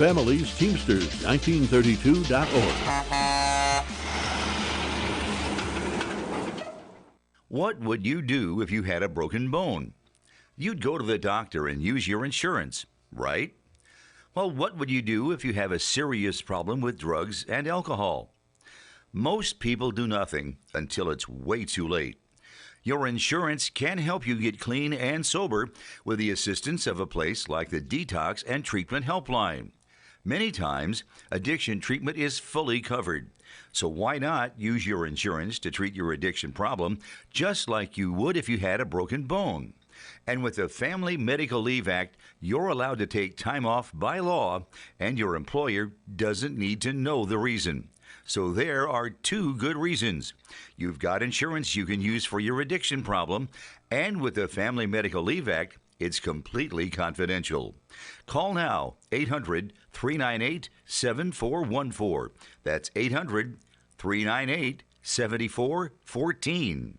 Families Teamsters, 1932.org. What would you do if you had a broken bone? You'd go to the doctor and use your insurance, right? Well, what would you do if you have a serious problem with drugs and alcohol? Most people do nothing until it's way too late. Your insurance can help you get clean and sober with the assistance of a place like the Detox and Treatment Helpline. Many times, addiction treatment is fully covered. So why not use your insurance to treat your addiction problem just like you would if you had a broken bone? And with the Family Medical Leave Act, you're allowed to take time off by law, and your employer doesn't need to know the reason. So there are two good reasons. You've got insurance you can use for your addiction problem, and with the Family Medical Leave Act, it's completely confidential. Call now, 800-398-7414. That's 800-398-7414.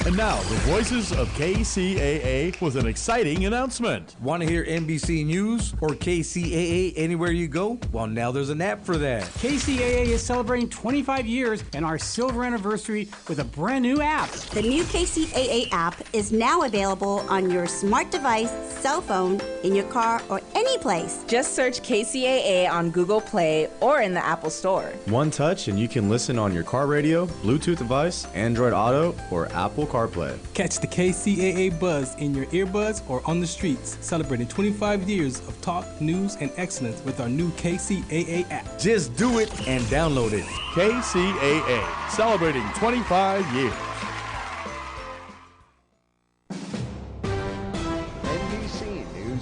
And now, the voices of KCAA with an exciting announcement. Want to hear NBC News or KCAA anywhere you go? Well, now there's an app for that. KCAA is celebrating 25 years and our silver anniversary with a brand new app. The new KCAA app is now available on your smart device, cell phone, in your car, or any place. Just search KCAA on Google Play or in the Apple Store. One touch and you can listen on your car radio, Bluetooth device, Android Auto, or Apple CarPlay. Catch the KCAA buzz in your earbuds or on the streets, celebrating 25 years of talk, news, and excellence with our new KCAA app. Just do it and download it. KCAA, celebrating 25 years.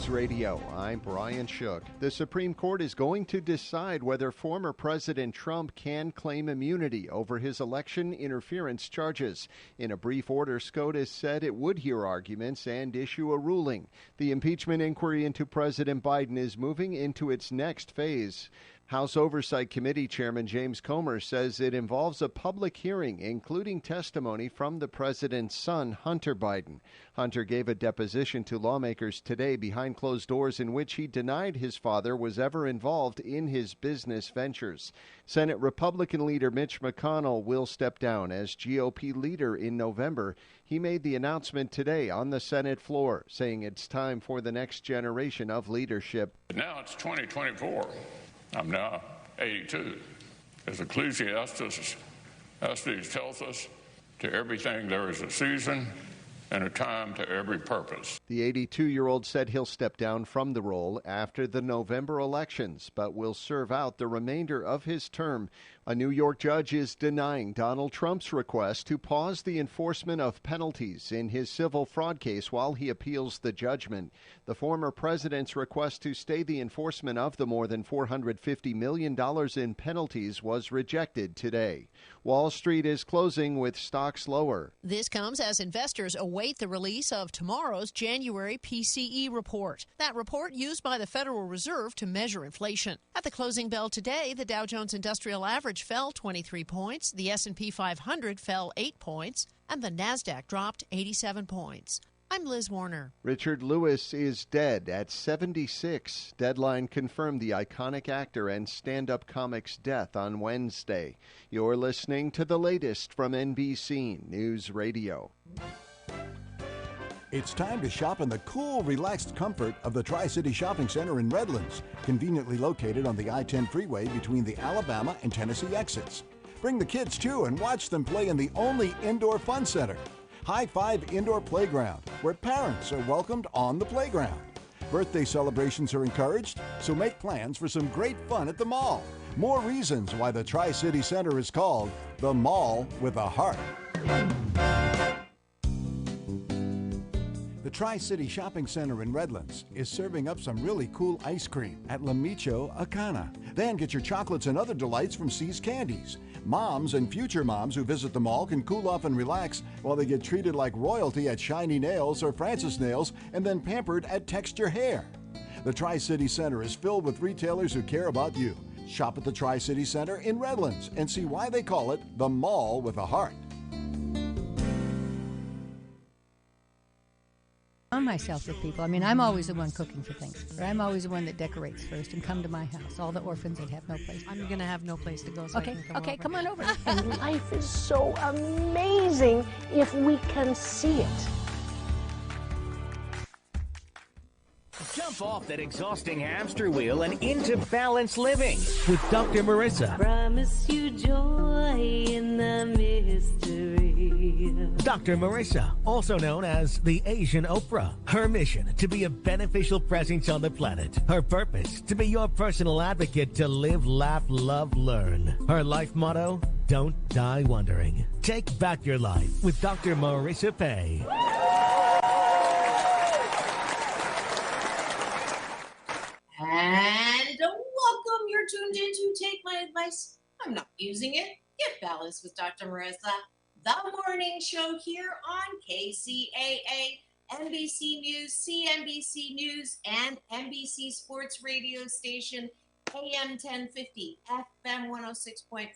Radio. I'm Brian Shook. The Supreme Court is going to decide whether former President Trump can claim immunity over his election interference charges. In a brief order, SCOTUS said it would hear arguments and issue a ruling. The impeachment inquiry into President Biden is moving into its next phase. House Oversight Committee Chairman James Comer says it involves a public hearing, including testimony from the president's son, Hunter Biden. Hunter gave a deposition to lawmakers today behind closed doors in which he denied his father was ever involved in his business ventures. Senate Republican leader Mitch McConnell will step down as GOP leader in November. He made the announcement today on the Senate floor, saying it's time for the next generation of leadership. Now it's 2024. I'm now 82. As Ecclesiastes tells us, to everything there is a season and a time to every purpose. The 82-year-old said he'll step down from the role after the November elections, but will serve out the remainder of his term. A New York judge is denying Donald Trump's request to pause the enforcement of penalties in his civil fraud case while he appeals the judgment. The former president's request to stay the enforcement of the more than $450 million in penalties was rejected today. Wall Street is closing with stocks lower. This comes as investors await the release of tomorrow's January PCE report. That report used by the Federal Reserve to measure inflation. At the closing bell today, the Dow Jones Industrial Average fell 23 points, the S&P 500 fell 8 points, and the NASDAQ dropped 87 points. I'm Liz Warner. Richard Lewis is dead at 76. Deadline confirmed the iconic actor and stand-up comic's death on Wednesday. You're listening to the latest from NBC News Radio. It's time to shop in the cool, relaxed comfort of the Tri-City Shopping Center in Redlands, conveniently located on the I-10 freeway between the Alabama and Tennessee exits. Bring the kids too and watch them play in the only indoor fun center, High Five Indoor Playground, where parents are welcomed on the playground. Birthday celebrations are encouraged, so make plans for some great fun at the mall. More reasons why the Tri-City Center is called the Mall with a Heart. The Tri-City Shopping Center in Redlands is serving up some really cool ice cream at La Micho Acana. Then get your chocolates and other delights from C's Candies. Moms and future moms who visit the mall can cool off and relax while they get treated like royalty at Shiny Nails or Francis Nails and then pampered at Texture Hair. The Tri-City Center is filled with retailers who care about you. Shop at the Tri-City Center in Redlands and see why they call it the Mall with a Heart. myself with people. I mean, I'm always the one cooking for things, but I'm always the one that decorates first and come to my house. All the orphans that have no place. I'm going to have no place to go, so Okay, I can come okay, over. come on over. And life is so amazing if we can see it. Jump off that exhausting hamster wheel and into balanced living with Dr. Marissa. Promise you joy in the mystery. Dr. Marissa, also known as the Asian Oprah. Her mission, to be a beneficial presence on the planet. Her purpose, to be your personal advocate to live, laugh, love, learn. Her life motto, don't die wondering. Take back your life with Dr. Marissa Pay. And welcome. You're tuned in to Take My Advice. I'm not using it. Get balanced with Dr. Marissa. The morning show here on KCAA, NBC News, CNBC News, and NBC Sports Radio Station, AM 1050, FM 106.5,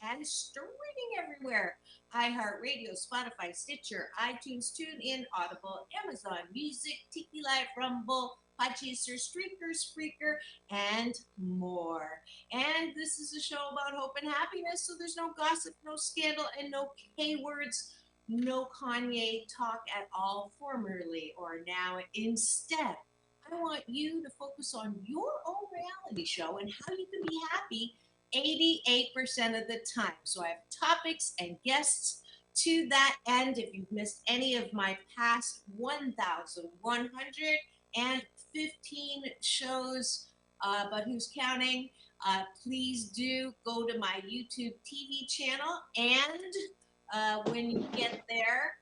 and streaming everywhere. iHeartRadio, Spotify, Stitcher, iTunes, TuneIn, Audible, Amazon Music, Tiki Live, Rumble, Podchaser, Streaker, Spreaker, and more. And this is a show about hope and happiness, so there's no gossip, no scandal, and no K-words, no Kanye talk at all, formerly or now. Instead, I want you to focus on your own reality show and how you can be happy 88% of the time. So I have topics and guests to that end. If you've missed any of my past 1,115 shows, but who's counting, please do go to my YouTube TV channel. And when you get there,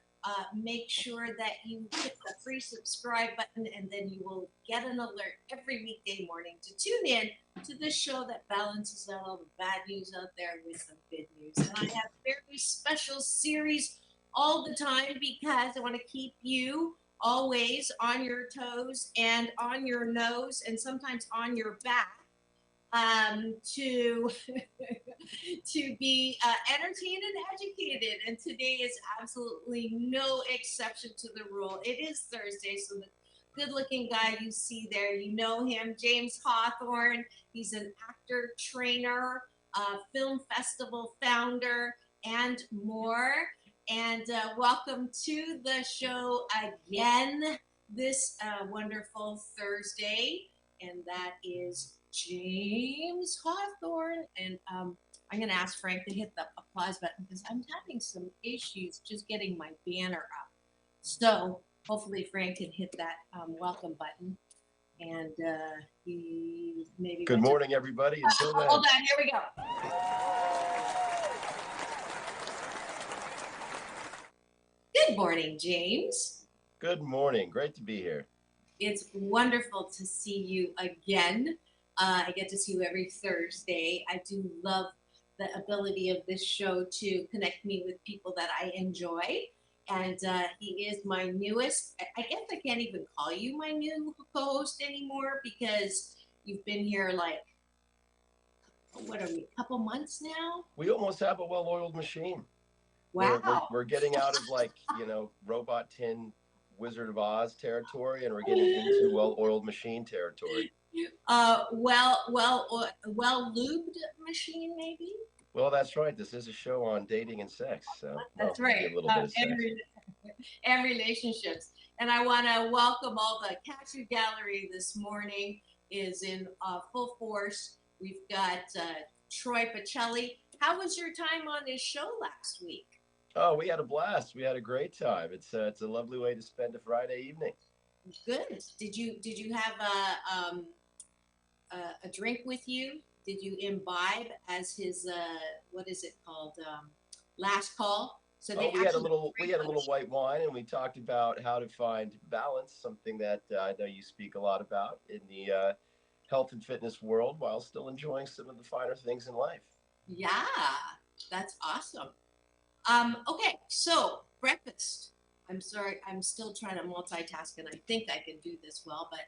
make sure that you hit the free subscribe button, and then you will get an alert every weekday morning to tune in to this show that balances out all the bad news out there with some good news. And I have very special series all the time because I want to keep you always on your toes and on your nose and sometimes on your back, to be entertained and educated. And today is absolutely no exception to the rule. It is Thursday, so the good-looking guy you see there, you know him, James Hawthorne. He's an actor, trainer, film festival founder, and more. And welcome to the show again this wonderful Thursday. And that is James Hawthorne. And I'm going to ask Frank to hit the applause button because I'm having some issues just getting my banner up. So hopefully Frank can hit that welcome button. And he maybe... Good morning, everybody. Until then. Hold on, here we go. Good morning, James. Good morning. Great to be here. It's wonderful to see you again. I get to see you every Thursday. I do love the ability of this show to connect me with people that I enjoy. And he is my newest, I guess I can't even call you my new co-host anymore because you've been here like, what are we, a couple months now? We almost have a well-oiled machine. Wow. We're getting out of Robot Tin Wizard of Oz territory, and we're getting into well-oiled machine territory. Well-lubed machine, maybe? Well, that's right. This is a show on dating and sex. So that's right. A little bit of sex. And relationships. And I want to welcome all the Cashew Gallery this morning is in full force. We've got Troy Pacelli. How was your time on this show last week? Oh, we had a blast. We had a great time. It's a lovely way to spend a Friday evening. Good. Did you have a drink with you? Did you imbibe as his what is it called? Last call. So we had a little white wine, and we talked about how to find balance, something that I know you speak a lot about in the health and fitness world, while still enjoying some of the finer things in life. Yeah, that's awesome. Okay, so breakfast. I'm sorry, I'm still trying to multitask, and I think I can do this well, but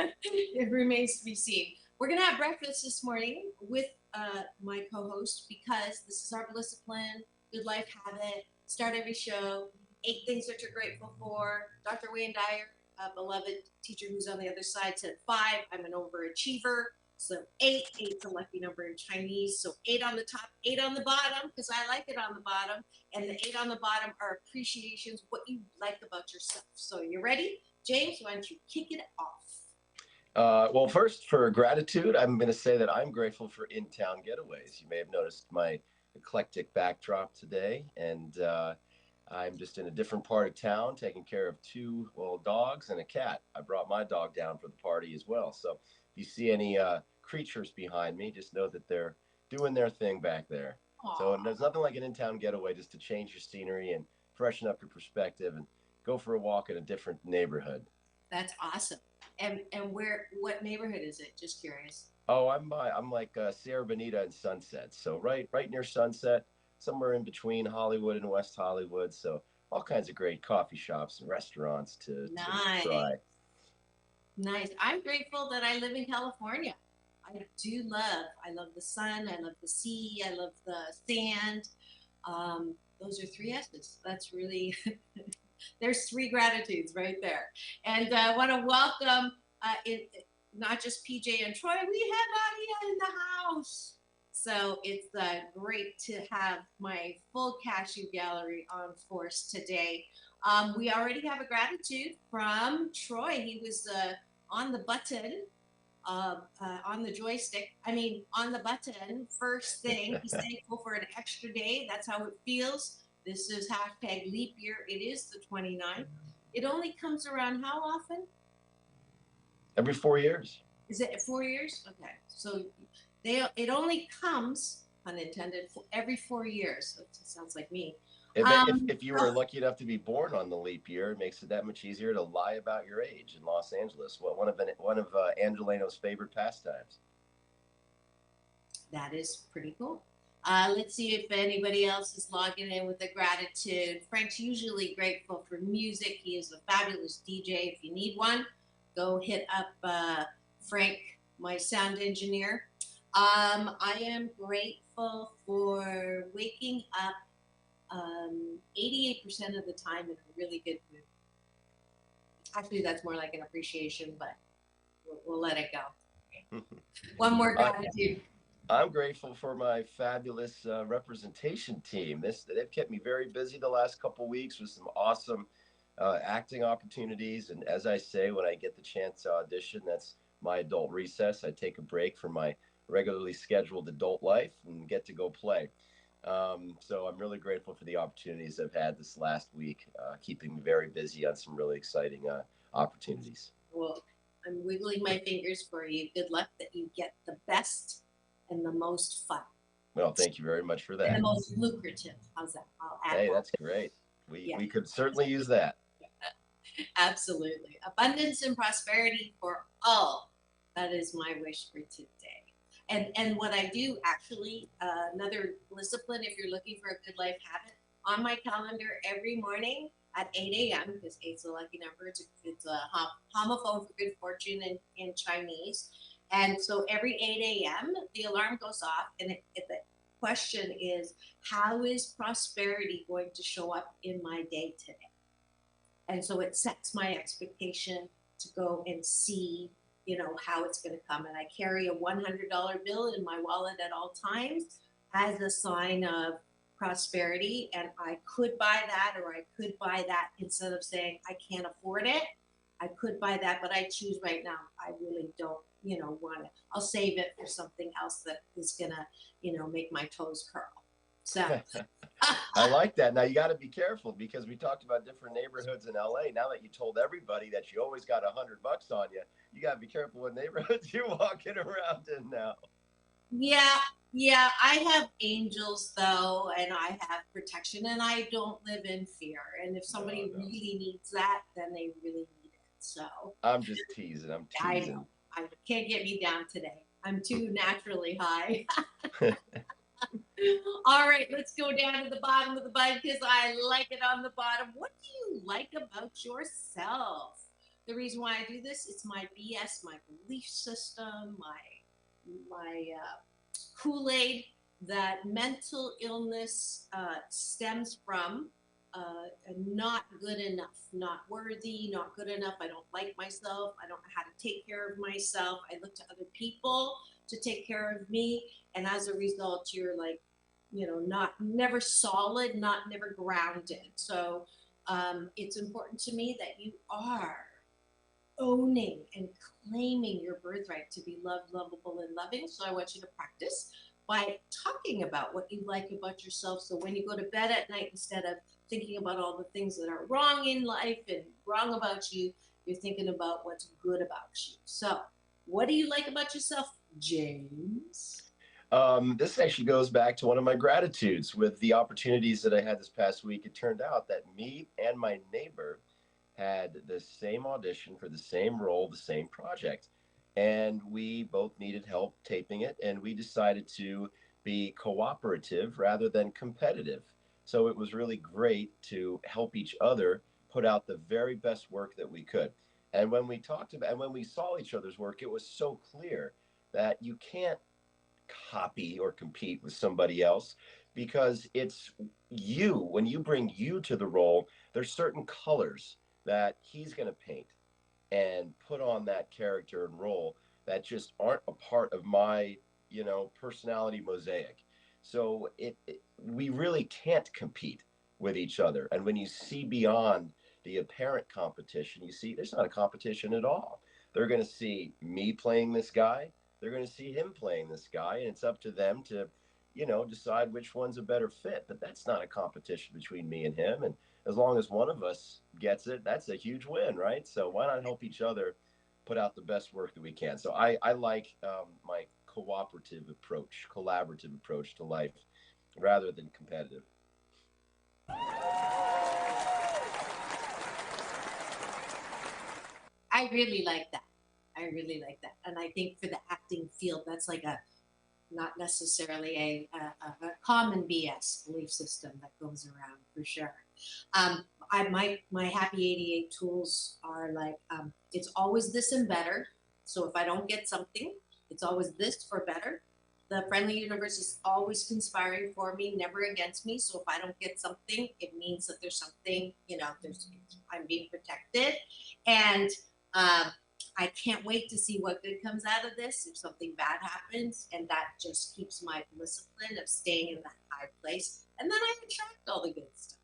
it remains to be seen. We're going to have breakfast this morning with my co-host because this is our discipline, good life habit, start every show, 8 things that you're grateful for. Dr. Wayne Dyer, a beloved teacher who's on the other side, said 5. I'm an overachiever. So 8, 8's a lucky number in Chinese. So 8 on the top, 8 on the bottom, because I like it on the bottom. And the 8 on the bottom are appreciations, what you like about yourself. So you ready? James, why don't you kick it off? Well, first, for gratitude, I'm going to say that I'm grateful for in-town getaways. You may have noticed my eclectic backdrop today, and I'm just in a different part of town taking care of 2 little dogs and a cat. I brought my dog down for the party as well. So if you see any creatures behind me, just know that they're doing their thing back there. Aww. So there's nothing like an in-town getaway just to change your scenery and freshen up your perspective and go for a walk in a different neighborhood. That's awesome. And what neighborhood is it? Just curious. Oh, I'm like Sierra Bonita and Sunset. So right near Sunset, somewhere in between Hollywood and West Hollywood. So all kinds of great coffee shops and restaurants to try. Nice. I'm grateful that I live in California. I love the sun. I love the sea. I love the sand. Those are 3 S's. That's really, there's 3 gratitudes right there. And I want to welcome not just PJ and Troy, we have Adia in the house. So it's great to have my full cashew gallery on force today. We already have a gratitude from Troy. He was on the button, on the joystick. On the button, first thing. He's thankful for an extra day. That's how it feels. This is hashtag leap year. It is the 29th. It only comes around how often? Every 4 years. Is it 4 years? Okay. So it only comes, pun intended, every 4 years. That sounds like me. If you were lucky enough to be born on the leap year, it makes it that much easier to lie about your age in Los Angeles. Well, one of Angelino's favorite pastimes. That is pretty cool. Let's see if anybody else is logging in with a gratitude. Frank's usually grateful for music. He is a fabulous DJ. If you need one, go hit up Frank, my sound engineer. I am grateful for waking up 88% of the time in a really good mood. Actually, that's more like an appreciation, but we'll let it go. One more gratitude. I'm grateful for my fabulous representation team. They've kept me very busy the last couple weeks with some awesome acting opportunities. And as I say, when I get the chance to audition, that's my adult recess. I take a break from my regularly scheduled adult life and get to go play. So I'm really grateful for the opportunities I've had this last week, keeping me very busy on some really exciting opportunities. Well, I'm wiggling my fingers for you. Good luck that you get the best and the most fun. Well, thank you very much for that. And the most lucrative. How's that? I'll add Hey, that. that's great. We could certainly use that. Absolutely. Abundance and prosperity for all. That is my wish for today. And what I do actually, another discipline, if you're looking for a good life habit, on my calendar every morning at 8 a.m., because 8's a lucky number, it's a homophone for good fortune in Chinese. And so every 8 a.m., the alarm goes off, and the question is, how is prosperity going to show up in my day today? And so it sets my expectation to go and see, how it's going to come. And I carry a $100 bill in my wallet at all times as a sign of prosperity. And I could buy that, or I could buy that instead of saying I can't afford it. I could buy that, but I choose right now. I really don't, want it. I'll save it for something else that is going to, make my toes curl. So I like that. Now you got to be careful, because we talked about different neighborhoods in LA. Now that you told everybody that you always got $100 on you, you got to be careful what neighborhoods you're walking around in now. Yeah. I have angels though, and I have protection, and I don't live in fear. And if somebody really needs that, then they really need it. So I'm just teasing. I know. I can't get me down today. I'm too naturally high. All right, let's go down to the bottom of the bud, because I like it on the bottom. What do you like about yourself? The reason why I do this, it's my BS, my belief system, my Kool-Aid, that mental illness stems from not good enough, not worthy, not good enough. I don't like myself. I don't know how to take care of myself. I look to other people to take care of me. And as a result, you're like, not never solid, not never grounded. So it's important to me that you are owning and claiming your birthright to be loved, lovable, and loving. So I want you to practice by talking about what you like about yourself. So when you go to bed at night, instead of thinking about all the things that are wrong in life and wrong about you, you're thinking about what's good about you. So what do you like about yourself, James? This actually goes back to one of my gratitudes with the opportunities that I had this past week. It turned out that me and my neighbor had the same audition for the same role, the same project. And we both needed help taping it, and we decided to be cooperative rather than competitive. So it was really great to help each other put out the very best work that we could. And when we talked about, and when we saw each other's work, it was so clear that you can't copy or compete with somebody else because it's you. When you bring you to the role, there's certain colors that he's going to paint and put on that character and role that just aren't a part of my, personality mosaic. So we really can't compete with each other. And when you see beyond the apparent competition, you see there's not a competition at all. They're going to see me playing this guy. They're going to see him playing this guy, and it's up to them to, decide which one's a better fit. But that's not a competition between me and him. And as long as one of us gets it, that's a huge win, right? So why not help each other put out the best work that we can? So I like my cooperative approach, collaborative approach to life rather than competitive. I really like that. I really like that. And I think for the acting field, that's like not necessarily a common BS belief system that goes around for sure. My Happy 88 tools are like, it's always this and better. So if I don't get something, it's always this for better. The friendly universe is always conspiring for me, never against me. So if I don't get something, it means that there's something, I'm being protected. And I can't wait to see what good comes out of this if something bad happens. And that just keeps my discipline of staying in that high place. And then I attract all the good stuff.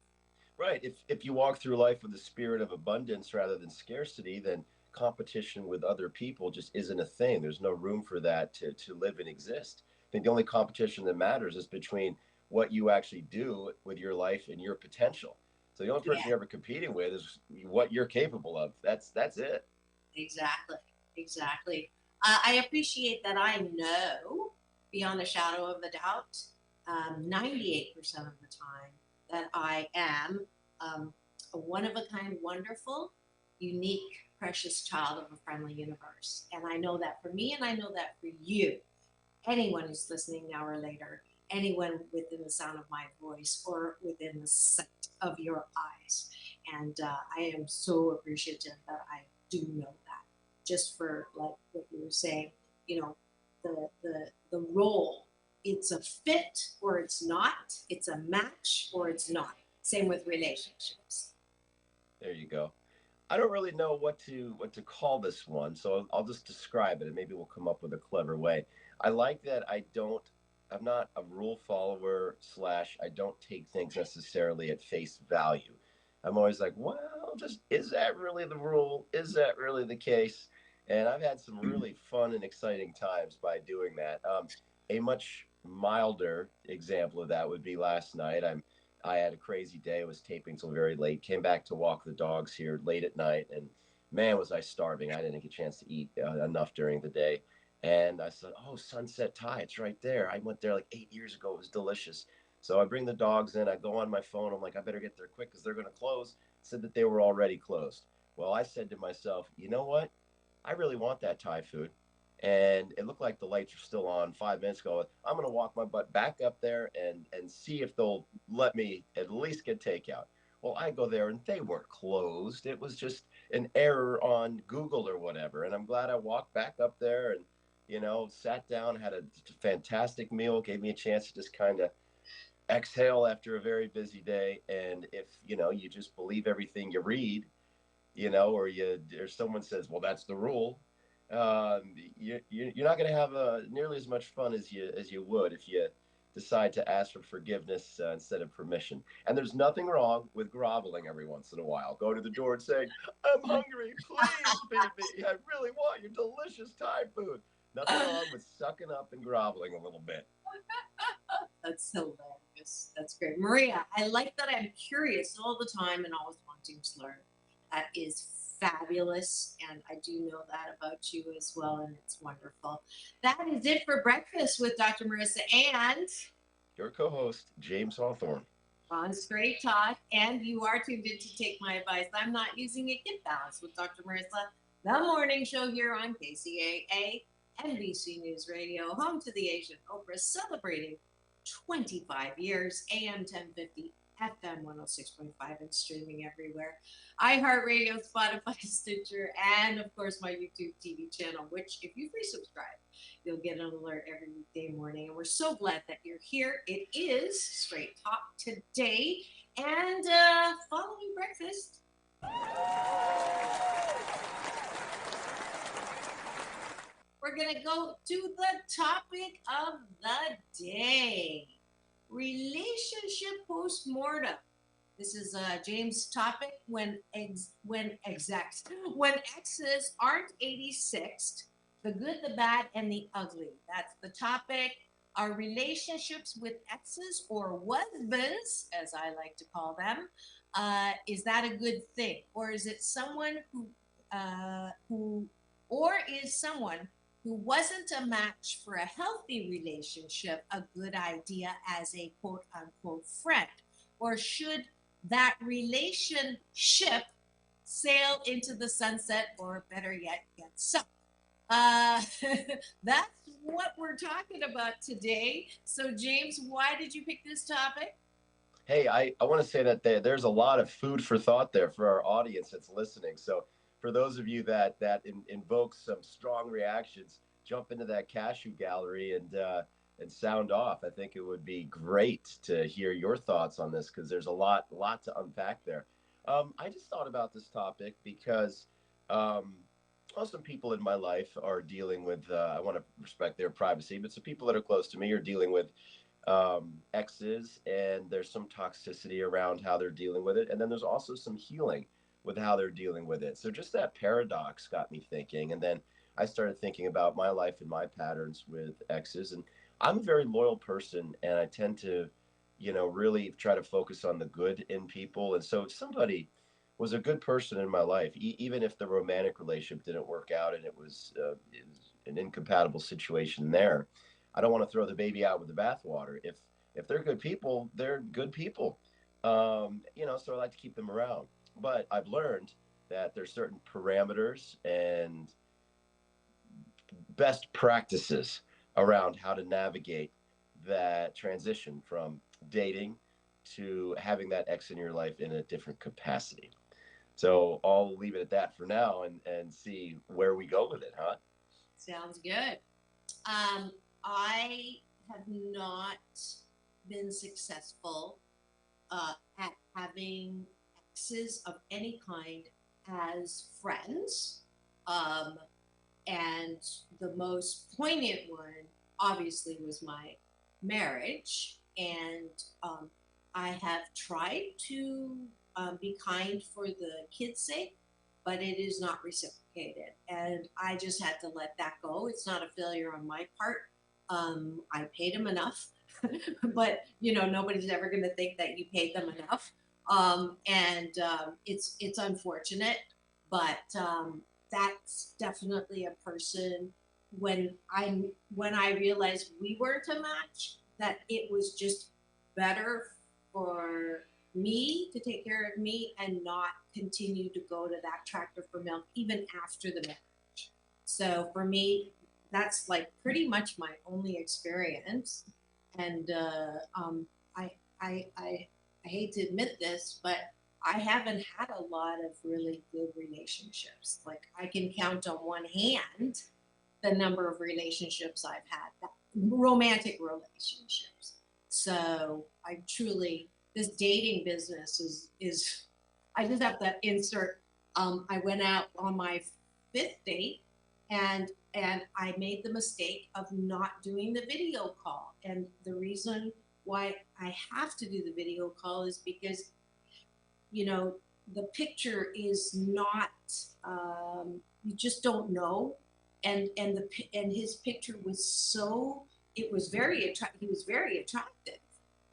Right. If you walk through life with a spirit of abundance rather than scarcity, then competition with other people just isn't a thing. There's no room for that to live and exist. I think the only competition that matters is between what you actually do with your life and your potential. So the only person you're ever competing with is what you're capable of. That's it. Exactly. I appreciate that I know beyond a shadow of a doubt, 98% of the time that I am a one of a kind, wonderful, unique, precious child of a friendly universe. And I know that for me, and I know that for you. Anyone who's listening now or later, anyone within the sound of my voice or within the sight of your eyes. And I am so appreciative that I do know that. Just for like what you were saying, the role, it's a fit or it's not, it's a match or it's not. Same with relationships. There you go. I don't really know what to call this one, so I'll just describe it, and maybe we'll come up with a clever way. I like that I'm not a rule follower / I don't take things necessarily at face value. I'm always like, well, just is that really the rule? Is that really the case? And I've had some really fun and exciting times by doing that. A much milder example of that would be last night. I had a crazy day. I was taping till very late. Came back to walk the dogs here late at night, and man, was I starving. I didn't get a chance to eat enough during the day. And I said, "Oh, Sunset Thai, it's right there. I went there like 8 years ago. It was delicious." So I bring the dogs in. I go on my phone. I'm like, I better get there quick because they're going to close. Said that they were already closed. Well, I said to myself, you know what? I really want that Thai food. And it looked like the lights were still on 5 minutes ago. I'm going to walk my butt back up there and see if they'll let me at least get takeout. Well, I go there and they weren't closed. It was just an error on Google or whatever. And I'm glad I walked back up there and, sat down, had a fantastic meal, gave me a chance to just kind of exhale after a very busy day. And if, you just believe everything you read, or someone says, well, that's the rule, you're not going to have nearly as much fun as you would if you decide to ask for forgiveness instead of permission. And there's nothing wrong with groveling every once in a while. Go to the door and saying, I'm hungry, please feed me. I really want your delicious Thai food. Nothing wrong with sucking up and groveling a little bit. That's hilarious. That's great. Maria, I like that I'm curious all the time and always wanting to learn. That is fabulous, and I do know that about you as well, and it's wonderful. That is it for breakfast with Dr. Marissa and your co-host, James Hawthorne. On Straight Talk, and you are tuned in to Take My Advice. I'm not using it. Get balanced with Dr. Marissa, the morning show here on KCAA, NBC News Radio, home to the Asian Oprah, celebrating 25 years, AM 1050, FM 106.5, and streaming everywhere. iHeartRadio, Spotify, Stitcher, and of course my YouTube TV channel, which if you free subscribe, you'll get an alert every weekday morning. And we're so glad that you're here. It is Straight Talk today, and following breakfast. We're going to go to the topic of the day. Relationship postmortem. This is James' topic when exes aren't 86th, the good, the bad, and the ugly. That's the topic. Our relationships with exes or husbands, as I like to call them, is that a good thing? Or is it someone who wasn't a match for a healthy relationship a good idea as a quote-unquote friend? Or should that relationship sail into the sunset, or better yet, get sunk? That's what we're talking about today. So, James, why did you pick this topic? Hey, I want to say that there's a lot of food for thought there for our audience that's listening. So for those of you that invokes some strong reactions, jump into that cashew gallery and sound off. I think it would be great to hear your thoughts on this because there's a lot to unpack there. I just thought about this topic because some people in my life are dealing with, I want to respect their privacy, but some people that are close to me are dealing with exes, and there's some toxicity around how they're dealing with it. And then there's also some healing with how they're dealing with it. So just that paradox got me thinking. And then I started thinking about my life and my patterns with exes. And I'm a very loyal person, and I tend to, really try to focus on the good in people. And so if somebody was a good person in my life, even if the romantic relationship didn't work out and it was an incompatible situation there, I don't want to throw the baby out with the bathwater. If they're good people, they're good people. So I like to keep them around. But I've learned that there's certain parameters and best practices around how to navigate that transition from dating to having that ex in your life in a different capacity. So I'll leave it at that for now and see where we go with it, huh? Sounds good. I have not been successful at having exes of any kind as friends. And the most poignant one, obviously, was my marriage. And I have tried to be kind for the kids' sake, but it is not reciprocated. And I just had to let that go. It's not a failure on my part. I paid them enough, but nobody's ever going to think that you paid them enough. It's unfortunate, but that's definitely a person when I realized we weren't a match, that it was just better for me to take care of me and not continue to go to that tractor for milk even after the marriage. So for me, that's like pretty much my only experience. And I hate to admit this, but I haven't had a lot of really good relationships. Like I can count on one hand the number of relationships I've had, romantic relationships. So I truly, this dating business is I just have to insert. I went out on my fifth date, and I made the mistake of not doing the video call. And the reason why I have to do the video call is because, you know, the picture is not. You just don't know, and his picture was so. It was very attractive. He was very attractive,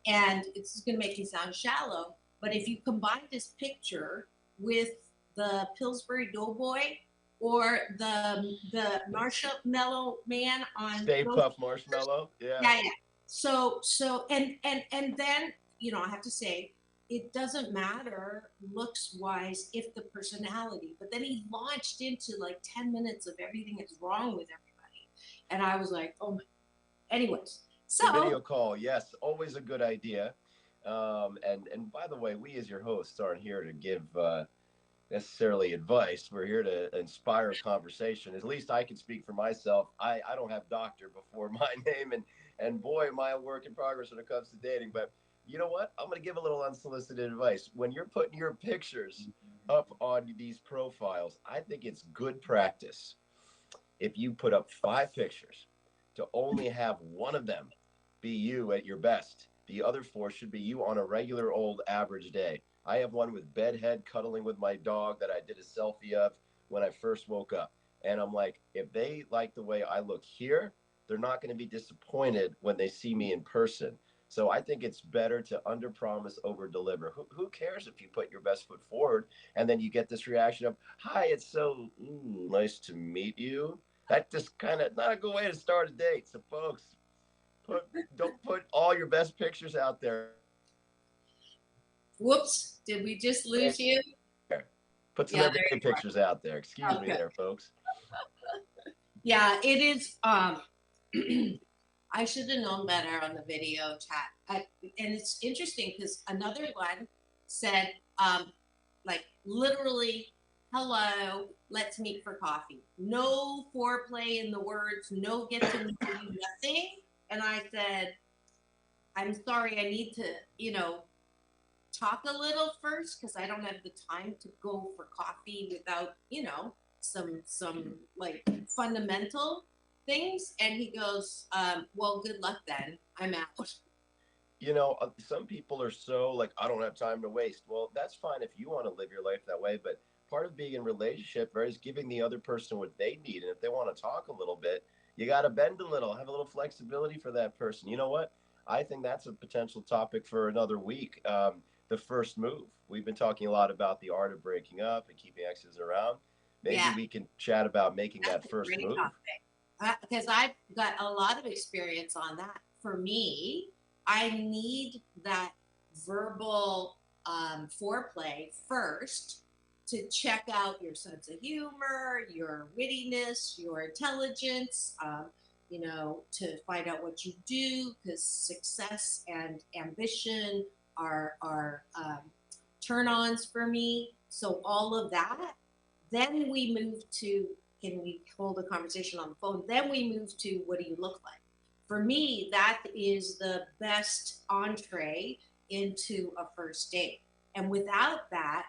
and it's going to make you sound shallow. But if you combine this picture with the Pillsbury Doughboy or the Marshmallow Man on Stay Puff Marshmallow. Yeah. yeah, yeah. So and then, you know, I have to say it doesn't matter looks wise if the personality. But then he launched into like 10 minutes of everything that's wrong with everybody, and I was like, oh my. Anyways, so The video call, yes, always a good idea. And by the way, we as your hosts aren't here to give necessarily advice. We're here to inspire conversation. At least I can speak for myself. I don't have doctor before my name, and boy, am I a work in progress when it comes to dating. But you know what? I'm going to give a little unsolicited advice. When you're putting your pictures up on these profiles, I think it's good practice if you put up 5 pictures to only have one of them be you at your best. The other 4 should be you on a regular old average day. I have one with bedhead cuddling with my dog that I did a selfie of when I first woke up. And I'm like, if they like the way I look here, they're not going to be disappointed when they see me in person. So I think it's better to under promise, over deliver. Who cares if you put your best foot forward and then you get this reaction of, hi, it's so nice to meet you. That just kind of not a good way to start a date. So folks, don't put all your best pictures out there. whoops, did we just lose you? Put some everyday pictures out there. Excuse me there, folks. Yeah, it is. I should have known better on the video chat. And it's interesting because another one said, like, literally, hello, let's meet for coffee. No foreplay in the words, no get to know you, nothing. And I said, I'm sorry, I need to, you know, talk a little first because I don't have the time to go for coffee without, you know, some like fundamental things. And he goes, well, good luck then. I'm out. You know, some people are so like, I don't have time to waste. Well, that's fine if you want to live your life that way. But part of being in a relationship is giving the other person what they need. And if they want to talk a little bit, you got to bend a little, have a little flexibility for that person. You know what? I think that's a potential topic for another week. The first move. We've been talking a lot about the art of breaking up and keeping exes around. Maybe we can chat about making that first move. Because I've got a lot of experience on that. For me, I need that verbal foreplay first to check out your sense of humor, your wittiness, your intelligence, you know, to find out what you do, because success and ambition are turn-ons for me. So all of that. Then we move to, can we hold a conversation on the phone? Then we move to, what do you look like? For me, that is the best entree into a first date. And without that,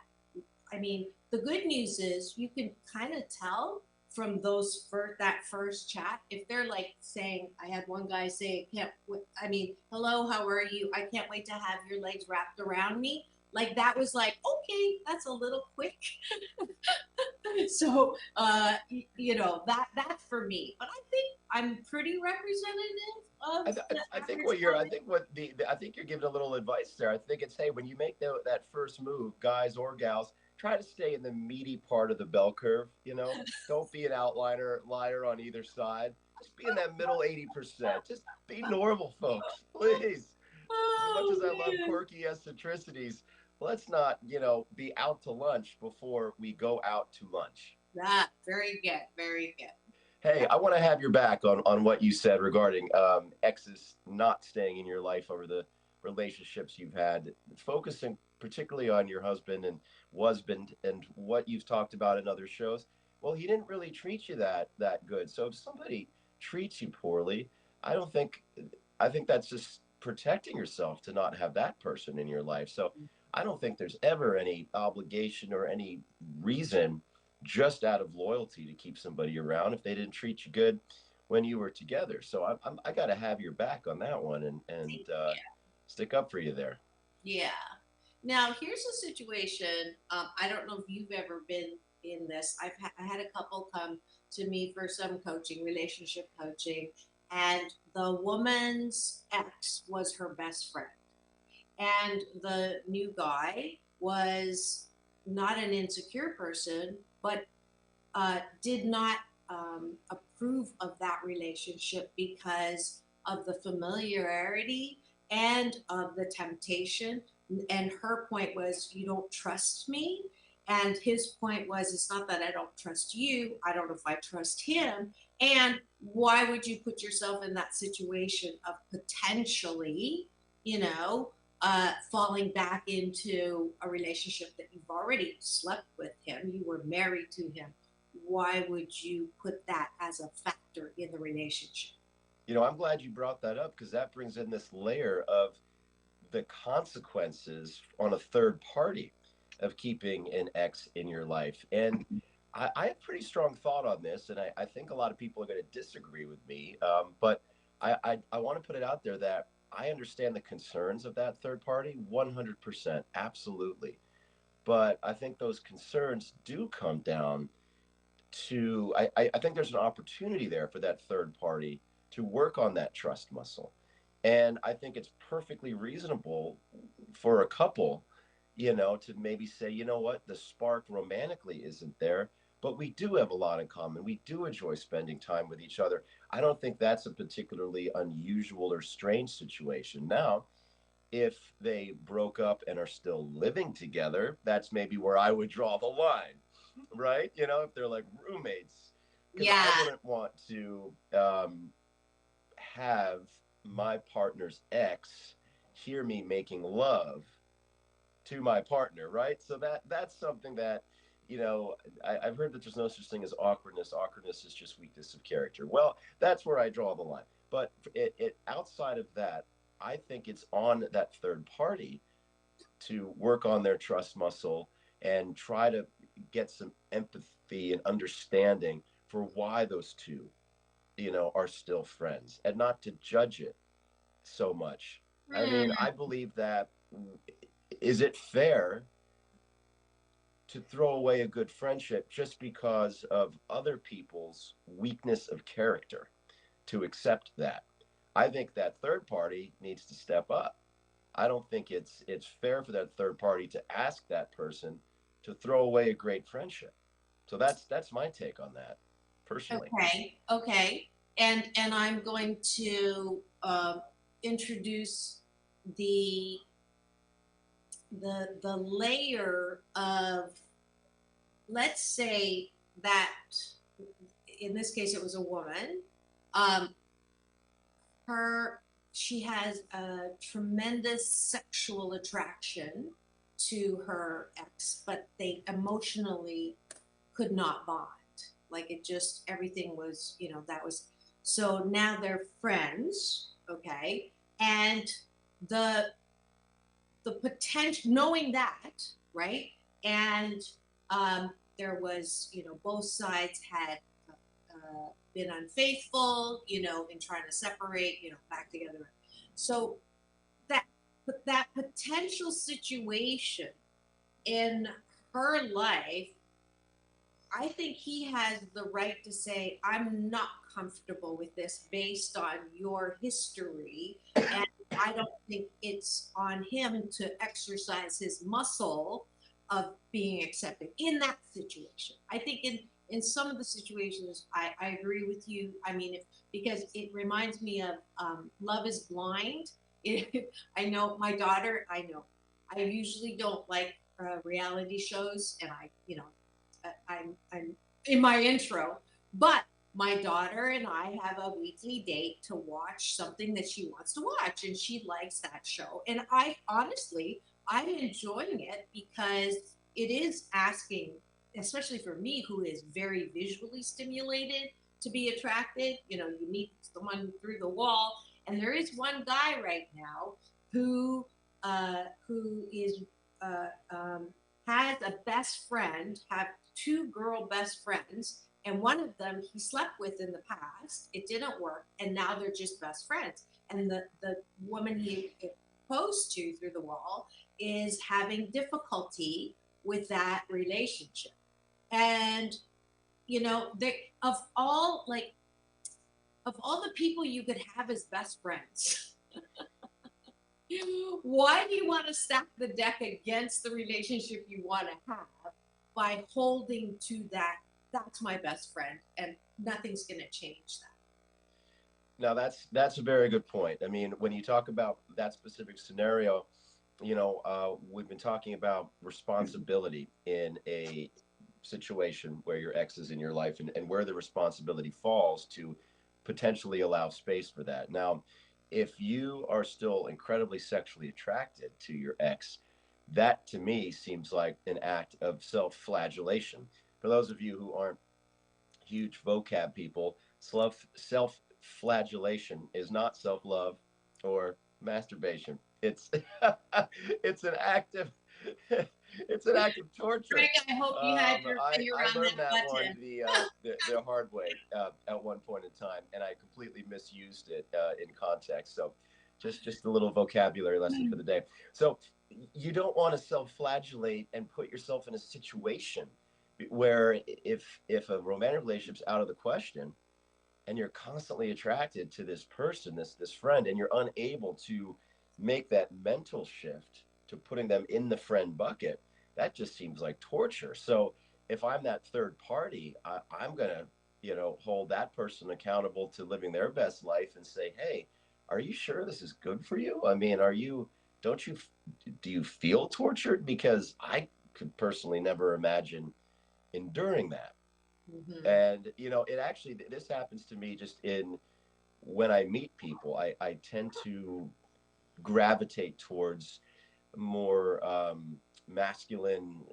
I mean, the good news is you can kind of tell from that first chat if they're like saying, I had one guy say, hello, how are you? I can't wait to have your legs wrapped around me. Like that was like, okay, that's a little quick. So, you know, that's for me. But I think I'm pretty representative of. I think you're giving a little advice there. I think it's, hey, when you make that first move, guys or gals, try to stay in the meaty part of the bell curve. You know, don't be an liar on either side. Just be in that middle 80%. Just be normal, folks, please. As much as I love quirky eccentricities, let's not, you know, be out to lunch before we go out to lunch. Very good, very good. Hey, I want to have your back on what you said regarding exes not staying in your life over the relationships you've had, focusing particularly on your husband and what you've talked about in other shows. Well, he didn't really treat you that good. So if somebody treats you poorly, I think that's just protecting yourself to not have that person in your life. So I don't think there's ever any obligation or any reason just out of loyalty to keep somebody around if they didn't treat you good when you were together. So I got to have your back on that one and stick up for you there. Yeah. Now, here's a situation. I don't know if you've ever been in this. I had a couple come to me for some coaching, relationship coaching, and the woman's ex was her best friend. And the new guy was not an insecure person, but did not approve of that relationship because of the familiarity and of the temptation. And her point was, you don't trust me. And his point was, it's not that I don't trust you. I don't know if I trust him. And why would you put yourself in that situation of potentially, falling back into a relationship that you've already slept with him, you were married to him? Why would you put that as a factor in the relationship? I'm glad you brought that up because that brings in this layer of the consequences on a third party of keeping an ex in your life. And I have pretty strong thought on this, and I think a lot of people are going to disagree with me. But I want to put it out there that I understand the concerns of that third party 100%, absolutely. But I think those concerns do come down to, I think there's an opportunity there for that third party to work on that trust muscle. And I think it's perfectly reasonable for a couple, to maybe say, you know what, the spark romantically isn't there, but we do have a lot in common. We do enjoy spending time with each other. I don't think that's a particularly unusual or strange situation. Now, if they broke up and are still living together, that's maybe where I would draw the line, right? If they're like roommates, because I wouldn't want to have my partner's ex hear me making love to my partner, right? So that's something that, I've heard that there's no such thing as awkwardness. Awkwardness is just weakness of character. Well, that's where I draw the line. But outside of that, I think it's on that third party to work on their trust muscle and try to get some empathy and understanding for why those two, are still friends, and not to judge it so much. I mean, I believe that, is it fair to throw away a good friendship just because of other people's weakness of character, to accept that? I think that third party needs to step up. I don't think it's fair for that third party to ask that person to throw away a great friendship. So that's my take on that, personally. Okay. And I'm going to introduce the layer of, let's say that in this case it was a woman. She has a tremendous sexual attraction to her ex, but they emotionally could not bond. Like, it just, everything was, that was, so now they're friends, okay? And the potential, knowing that, right? And there was, both sides had been unfaithful, in trying to separate, back together. So that potential situation in her life, I think he has the right to say, I'm not comfortable with this based on your history. And I don't think it's on him to exercise his muscle of being accepted in that situation. I think in some of the situations, I agree with you. I mean, because it reminds me of Love is Blind. I know my daughter, I usually don't like reality shows, and I'm in my intro, but my daughter and I have a weekly date to watch something that she wants to watch, and she likes that show. And I'm enjoying it because it is asking, especially for me, who is very visually stimulated, to be attracted. You meet someone through the wall, And there is one guy right now who is has a best friend, have two girl best friends, and one of them he slept with in the past. It didn't work, and now they're just best friends. And the woman he proposed to through the wall is having difficulty with that relationship. And they of all the people you could have as best friends, why do you want to stack the deck against the relationship you want to have by holding to that? That's my best friend, and nothing's going to change that. Now that's a very good point. I mean, when you talk about that specific scenario, we've been talking about responsibility in a situation where your ex is in your life, and where the responsibility falls to potentially allow space for that. Now, if you are still incredibly sexually attracted to your ex, that to me seems like an act of self-flagellation. For those of you who aren't huge vocab people, self-flagellation is not self-love or masturbation. It's it's an act of it's an act of torture. Greg, I hope you had your finger I on learned that that button. one the hard way at one point in time, and I completely misused it in context. So, just a little vocabulary lesson for the day. So, you don't want to self-flagellate and put yourself in a situation where if a romantic relationship's out of the question, and you're constantly attracted to this person, this friend, and you're unable to make that mental shift to putting them in the friend bucket, that just seems like torture. So if I'm that third party, I'm going to, hold that person accountable to living their best life and say, hey, are you sure this is good for you? I mean, do you feel tortured? Because I could personally never imagine enduring that. Mm-hmm. And, this happens to me just when I meet people, I tend to gravitate towards more masculine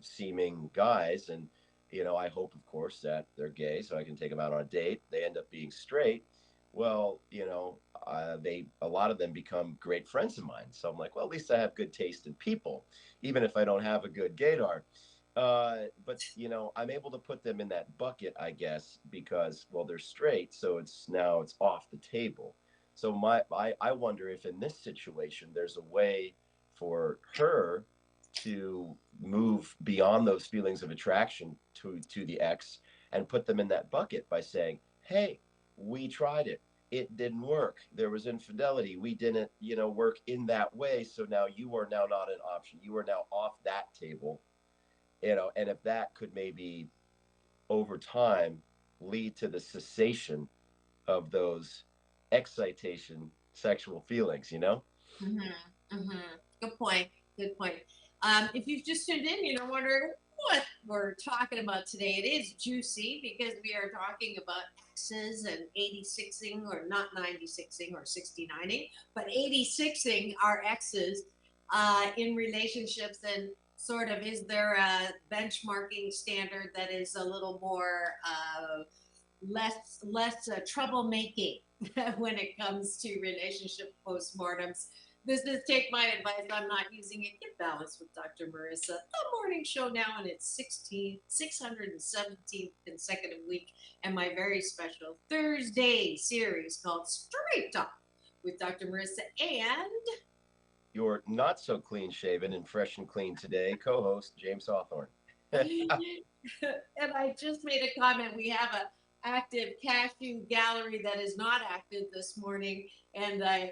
seeming guys, and I hope, of course, that they're gay so I can take them out on a date. They end up being straight. Well, a lot of them become great friends of mine. So I'm like, well, at least I have good taste in people, even if I don't have a good gaydar. But I'm able to put them in that bucket, I guess, because, well, they're straight, so it's off the table. So I wonder if in this situation there's a way for her to move beyond those feelings of attraction to the ex and put them in that bucket by saying, hey, we tried it. It didn't work. There was infidelity. We didn't, work in that way. So now you are now not an option. You are now off that table. And if that could maybe over time lead to the cessation of those excitation sexual feelings, Mm-hmm. Mm-hmm. Good point. Good point. If you've just tuned in, you're wondering what we're talking about today. It is juicy because we are talking about exes and 86ing, or not 96ing or 69ing, but 86ing our exes in relationships. And sort of, is there a benchmarking standard that is a little more less troublemaking when it comes to relationship postmortems? This is Take My Advice. I'm not using it. Get Balanced with Dr. Marissa, the morning show now in its 617th consecutive week, and my very special Thursday series called Straight Talk with Dr. Marissa and your not so clean shaven and fresh and clean today co-host James Hawthorne. And I just made a comment. We have a active cashew gallery that is not active this morning, and I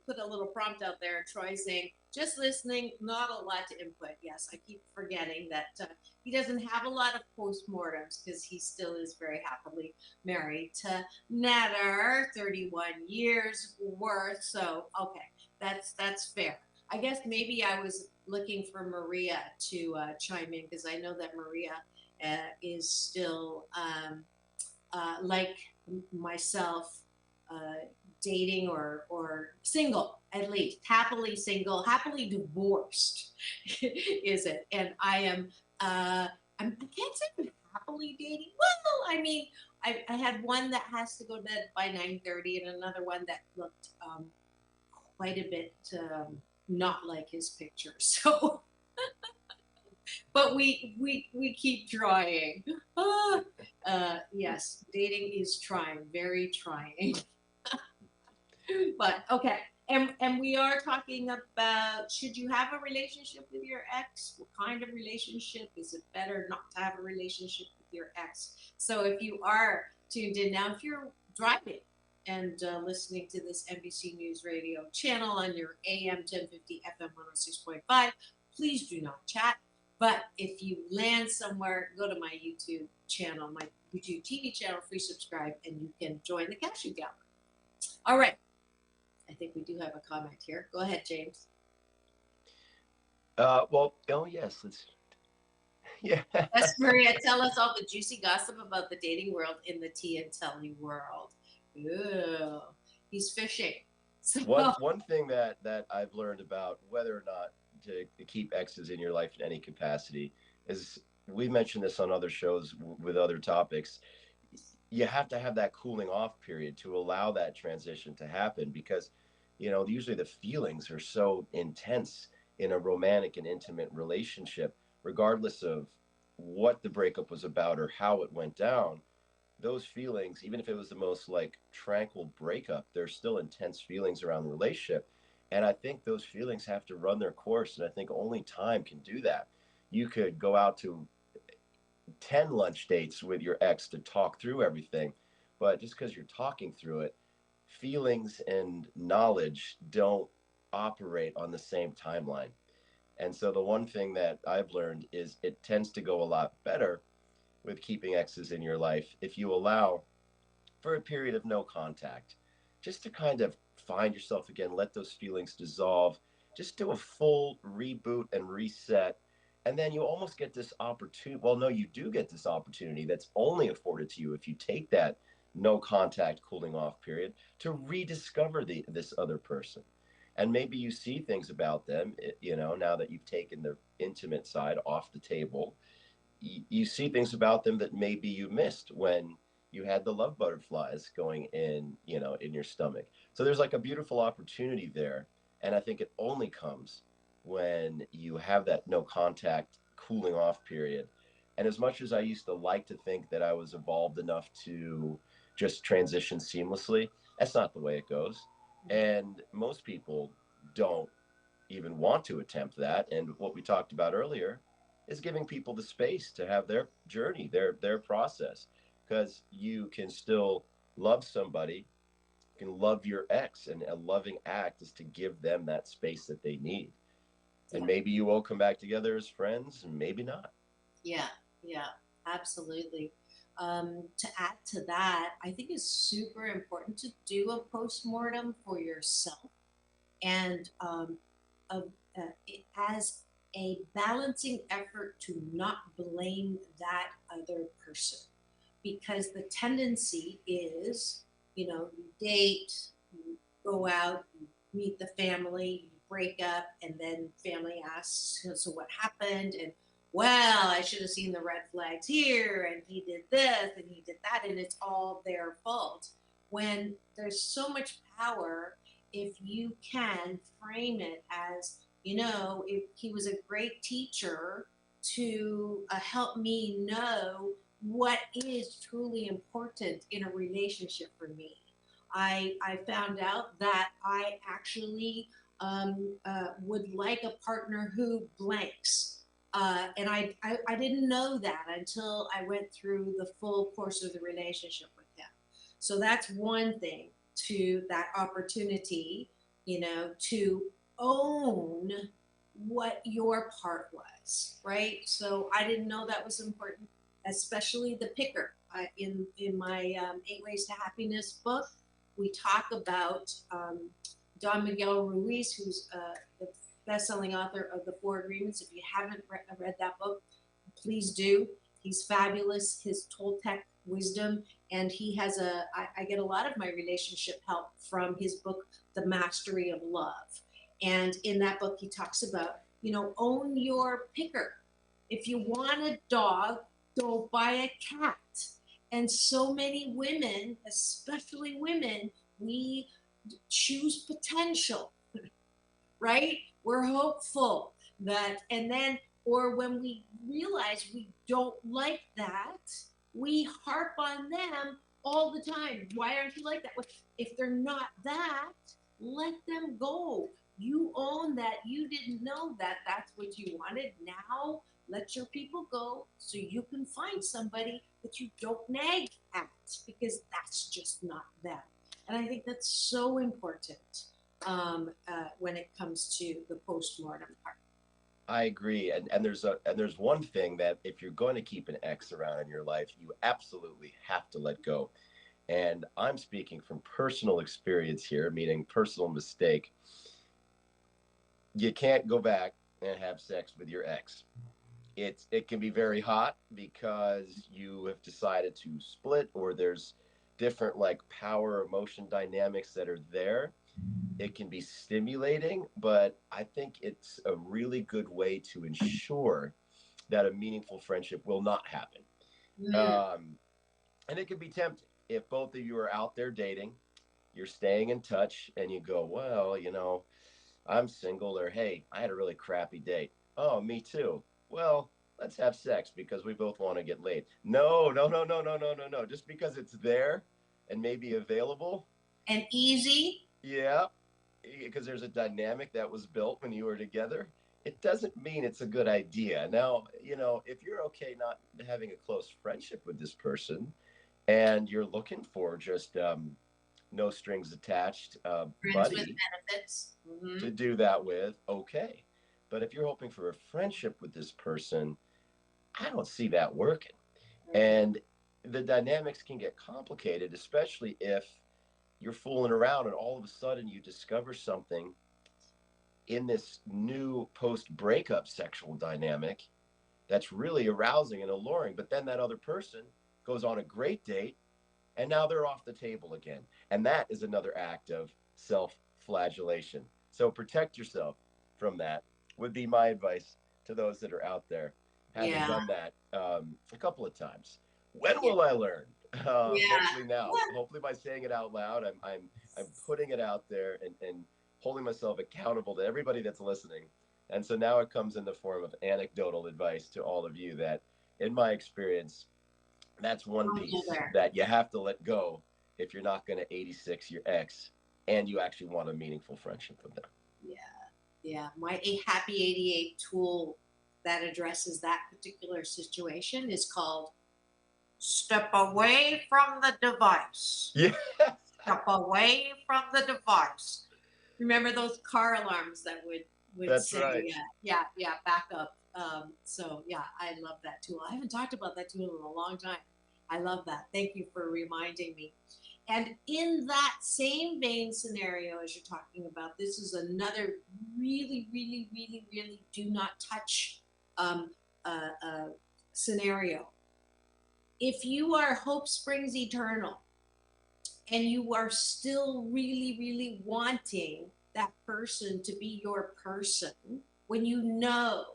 put a little prompt out there, Troy, saying, just listening, not a lot to input. Yes, I keep forgetting that he doesn't have a lot of postmortems because he still is very happily married to Netter, 31 years worth. So, okay, that's fair. I guess maybe I was looking for Maria to chime in, because I know that Maria is still, like myself, dating or single, at least happily single, happily divorced is it? And I am I can't say I'm happily dating. Well, I mean, I had one that has to go to bed by 9:30, and another one that looked quite a bit not like his picture. So, but we keep trying. Yes, dating is trying, very trying. But okay, and we are talking about, should you have a relationship with your ex? What kind of relationship? Is it better not to have a relationship with your ex? So if you are tuned in now, if you're driving and listening to this NBC News Radio channel on your AM 1050 FM 106.5, please do not chat. But if you land somewhere, go to my YouTube channel, my YouTube TV channel, free subscribe, and you can join the Cashew Gallery. All right. I think we do have a comment here. Go ahead, James. Well, oh yes, let's. Yeah. Yes, Maria, tell us all the juicy gossip about the dating world in the tea and telly world. Ooh, he's fishing. So, One thing that I've learned about whether or not to keep exes in your life in any capacity is, we mentioned this on other shows with other topics. You have to have that cooling off period to allow that transition to happen, because usually the feelings are so intense in a romantic and intimate relationship, regardless of what the breakup was about or how it went down. Those feelings, even if it was the most like tranquil breakup, there's still intense feelings around the relationship. And I think those feelings have to run their course, and I think only time can do that. You could go out to 10 lunch dates with your ex to talk through everything, but just because you're talking through it, feelings and knowledge don't operate on the same timeline. And so the one thing that I've learned is it tends to go a lot better with keeping exes in your life if you allow for a period of no contact, just to kind of find yourself again, let those feelings dissolve, just do a full reboot and reset. And then you almost get this opportunity. Well, no, you do get this opportunity that's only afforded to you if you take that no contact cooling off period to rediscover this other person. And maybe you see things about them, now that you've taken the intimate side off the table, you see things about them that maybe you missed when you had the love butterflies going in your stomach. So there's like a beautiful opportunity there. And I think it only comes when you have that no contact cooling off period. And as much as I used to like to think that I was evolved enough to just transition seamlessly, that's not the way it goes. And most people don't even want to attempt that. And what we talked about earlier is giving people the space to have their journey, their process, because you can still love somebody, you can love your ex, and a loving act is to give them that space that they need. And maybe you will come back together as friends, and maybe not. yeah, absolutely. To add to that, I think it's super important to do a postmortem for yourself, and uh, as a balancing effort to not blame that other person, because the tendency is, you date, you go out, you meet the family, you break up, and then family asks, so what happened? And well, I should have seen the red flags here, and he did this, and he did that, and it's all their fault. When there's so much power, if you can frame it as, if he was a great teacher to help me know what is truly important in a relationship for me. I found out that I actually would like a partner who blanks. And I didn't know that until I went through the full course of the relationship with him. So that's one thing, to that opportunity, to own what your part was, right? So I didn't know that was important, especially the picker. In my 8 Ways to Happiness book, we talk about Don Miguel Ruiz, who's the best-selling author of The Four Agreements. If you haven't read that book, please do. He's fabulous. His Toltec wisdom, and he has I get a lot of my relationship help from his book, The Mastery of Love. And in that book, he talks about, own your picker. If you want a dog, don't buy a cat. And so many women, especially women, we choose potential, right? We're hopeful that, and then, or when we realize we don't like that, we harp on them all the time. Why aren't you like that? Well, if they're not that, let them go. You own that. You didn't know that that's what you wanted. Now let your people go so you can find somebody that you don't nag at, because that's just not them. And I think that's so important when it comes to the postmortem part. I agree, and there's one thing that if you're going to keep an ex around in your life, you absolutely have to let go. And I'm speaking from personal experience here, meaning personal mistake. You can't go back and have sex with your ex. It can be very hot because you have decided to split, or there's different like power emotion dynamics that are there. It can be stimulating, but I think it's a really good way to ensure that a meaningful friendship will not happen. And it can be tempting if both of you are out there dating, you're staying in touch, and you go, well, I'm single, or hey, I had a really crappy date. Oh, me too. Well, let's have sex because we both want to get laid. No, no, no, no, no, no, no, no. Just because it's there and maybe available and easy. Yeah, because there's a dynamic that was built when you were together. It doesn't mean it's a good idea. Now, if you're okay not having a close friendship with this person and you're looking for just no strings attached Friends with buddy benefits. to do that with, okay. But if you're hoping for a friendship with this person, I don't see that working. And the dynamics can get complicated, especially if you're fooling around and all of a sudden you discover something in this new post-breakup sexual dynamic that's really arousing and alluring. But then that other person goes on a great date and now they're off the table again. And that is another act of self-flagellation. So protect yourself from that would be my advice to those that are out there, having done that a couple of times. When will I learn? Hopefully now. Hopefully by saying it out loud, I'm putting it out there and holding myself accountable to everybody that's listening. And so now it comes in the form of anecdotal advice to all of you that, in my experience, that's one piece that you have to let go if you're not going to 86 your ex and you actually want a meaningful friendship with them. Yeah. My Happy 88 tool that addresses that particular situation is called Step Away from the Device. Yeah. Step away from the device. Remember those car alarms that would That's say, right. back up. So yeah, I love that tool. I haven't talked about that tool in a long time. I love that. Thank you for reminding me. And in that same vein scenario as you're talking about, this is another really, really, really, really do not touch scenario. If you are Hope Springs Eternal and you are still really, really wanting that person to be your person, when you know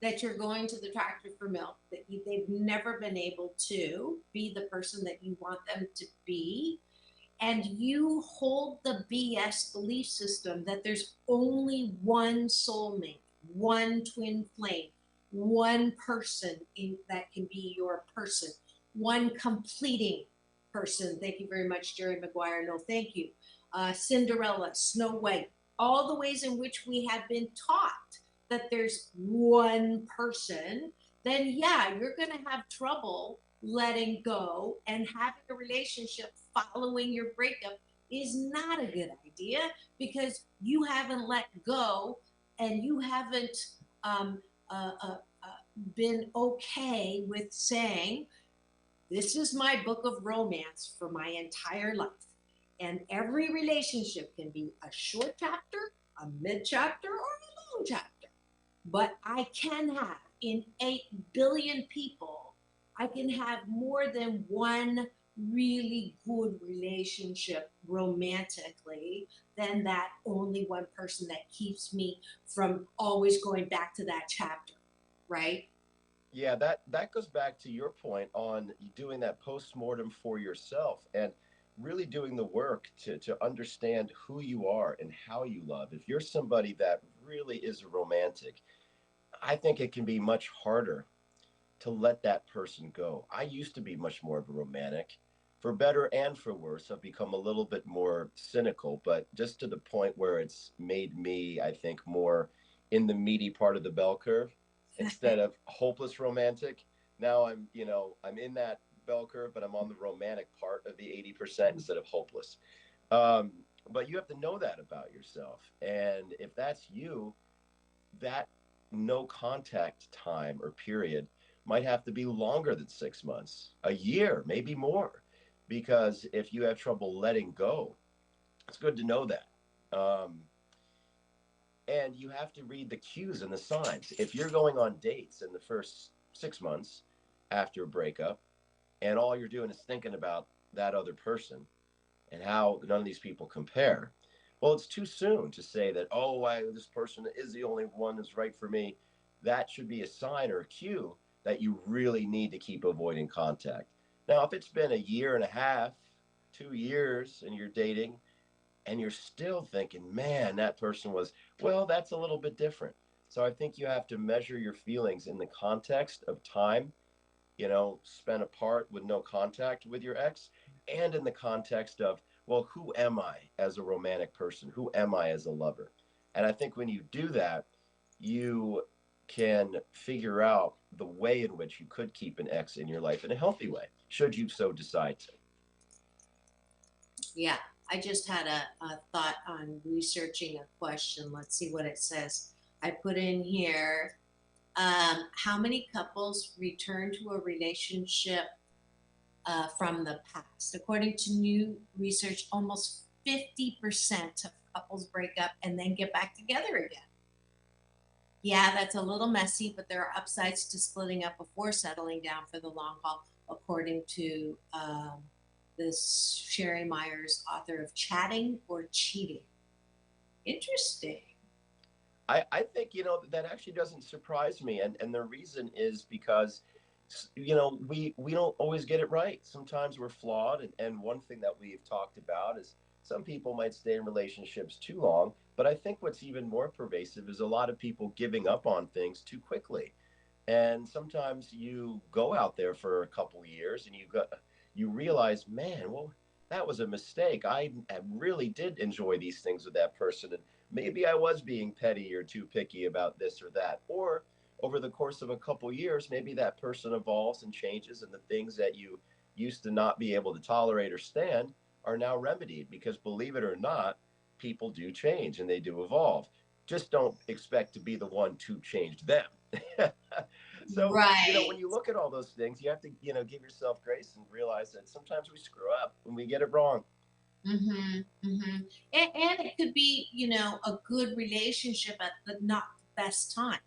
that you're going to the tractor for milk, that they've never been able to be the person that you want them to be, and you hold the BS belief system that there's only one soulmate, one twin flame, one person that can be your person, one completing person. Thank you very much, Jerry Maguire. No, thank you. Cinderella, Snow White, all the ways in which we have been taught that there's one person, then yeah, you're going to have trouble letting go, and having a relationship following your breakup is not a good idea because you haven't let go and you haven't been okay with saying, this is my book of romance for my entire life. And every relationship can be a short chapter, a mid chapter, or a long chapter. But I can have, in 8 billion people, I can have more than one really good relationship romantically than that only one person that keeps me from always going back to that chapter, right? Yeah, that goes back to your point on doing that postmortem for yourself and really doing the work to understand who you are and how you love. If you're somebody that really is a romantic, I think it can be much harder to let that person go. I used to be much more of a romantic. For better and for worse, I've become a little bit more cynical, but just to the point where it's made me, I think, more in the meaty part of the bell curve instead of hopeless romantic. Now I'm in that bell curve, but I'm on the romantic part of the 80% instead of hopeless. Um, but you have to know that about yourself. And if that's you, that no contact time or period might have to be longer than 6 months, a year, maybe more. Because if you have trouble letting go, it's good to know that. Um, and you have to read the cues and the signs. If you're going on dates in the first 6 months after a breakup, and all you're doing is thinking about that other person and how none of these people compare, well, it's too soon to say that, oh, this person is the only one that's right for me. That should be a sign or a cue that you really need to keep avoiding contact. Now, if it's been a year and a half, 2 years, and you're dating, and you're still thinking, man, that person was, well, that's a little bit different. So I think you have to measure your feelings in the context of time, spent apart with no contact with your ex, and in the context of, well, who am I as a romantic person? Who am I as a lover? And I think when you do that, you can figure out the way in which you could keep an ex in your life in a healthy way, should you so decide to. Yeah, I just had a thought on researching a question. Let's see what it says. I put in here, how many couples return to a relationship from the past? According to new research, almost 50% of couples break up and then get back together again. Yeah, that's a little messy, but there are upsides to splitting up before settling down for the long haul, according to this Sherry Myers, author of Chatting or Cheating. Interesting. I think, that actually doesn't surprise me. And the reason is because, we don't always get it right. Sometimes we're flawed. And one thing that we've talked about is some people might stay in relationships too long. But I think what's even more pervasive is a lot of people giving up on things too quickly. And sometimes you go out there for a couple years and you realize, man, well, that was a mistake. I really did enjoy these things with that person, and maybe I was being petty or too picky about this or that. Or over the course of a couple years, maybe that person evolves and changes, and the things that you used to not be able to tolerate or stand are now remedied. Because believe it or not, people do change and they do evolve. Just don't expect to be the one to change them. So, when Right. you look at all those things, you have to, give yourself grace and realize that sometimes we screw up when we get it wrong. Mm-hmm. Mm-hmm. And it could be, a good relationship at the not the best time.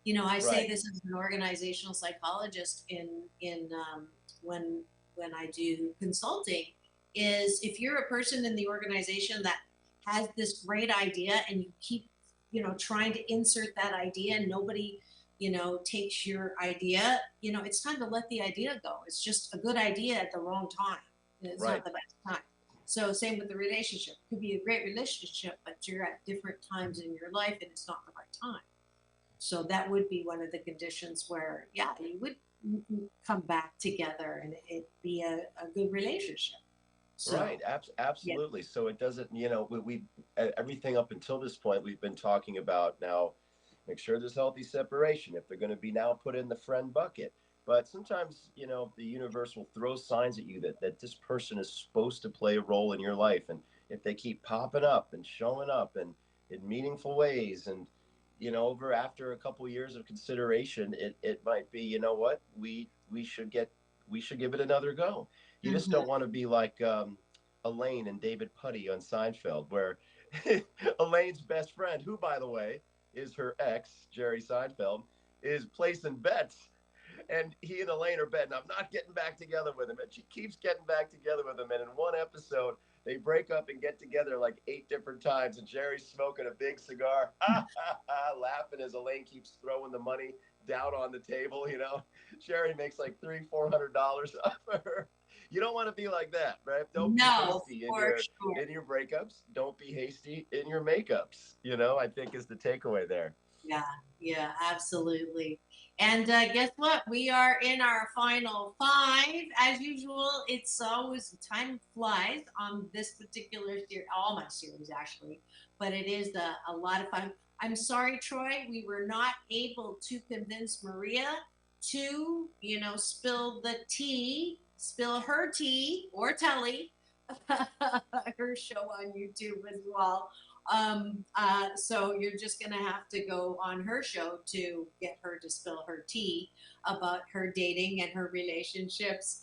I say Right. this as an organizational psychologist in when I do consulting, is if you're a person in the organization that has this great idea and you keep, trying to insert that idea and nobody, takes your idea, it's time to let the idea go. It's just a good idea at the wrong time. It's Right. not the best time. So same with the relationship. It could be a great relationship, but you're at different times in your life and it's not the right time. So that would be one of the conditions where, yeah, you would come back together and it be a good relationship. So, Right. yeah. Absolutely. So it doesn't, everything up until this point, we've been talking about now, make sure there's healthy separation. If they're going to be now put in the friend bucket. But sometimes, the universe will throw signs at you that this person is supposed to play a role in your life. And if they keep popping up and showing up and in meaningful ways, and, over after a couple years of consideration, it might be, what, we should give it another go. You just Hmm. don't want to be like Elaine and David Putty on Seinfeld, where Elaine's best friend, who, by the way, is her ex, Jerry Seinfeld, is placing bets. And he and Elaine are betting, I'm not getting back together with him. And she keeps getting back together with him. And in one episode, they break up and get together like 8 different times. And Jerry's smoking a big cigar, laughing as Elaine keeps throwing the money down on the table, you know. Sherry makes like $300-400 off of her. You don't want to be like that, right? Don't be hasty in your breakups. Don't be hasty in your makeups. You know, I think is the takeaway there. Yeah, absolutely. And guess what? We are in our final 5. As usual, it's always time flies on this particular series, all my series actually, but it is a lot of fun. I'm sorry, Troy, we were not able to convince Maria to, spill her tea or telly, her show on YouTube as well. So you're just going to have to go on her show to get her to spill her tea about her dating and her relationships.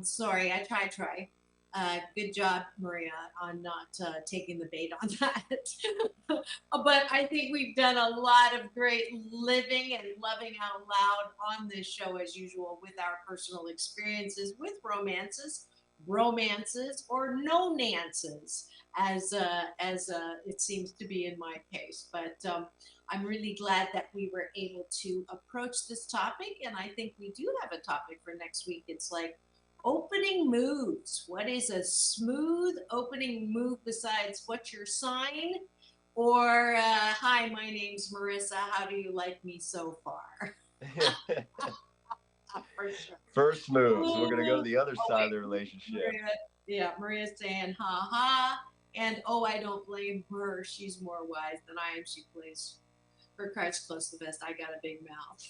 Sorry, I tried, Troy. Good job, Maria, on not taking the bait on that. But I think we've done a lot of great living and loving out loud on this show, as usual, with our personal experiences with romances, or no nances, as it seems to be in my case. But I'm really glad that we were able to approach this topic, and I think we do have a topic for next week. It's like opening moves. What is a smooth opening move besides what's your sign? Or, hi, my name's Marissa. How do you like me so far? For sure. First moves. We're going to go to the other side of the relationship. Maria's saying, ha ha. And, I don't blame her. She's more wise than I am. She plays her cards close to the vest. I got a big mouth.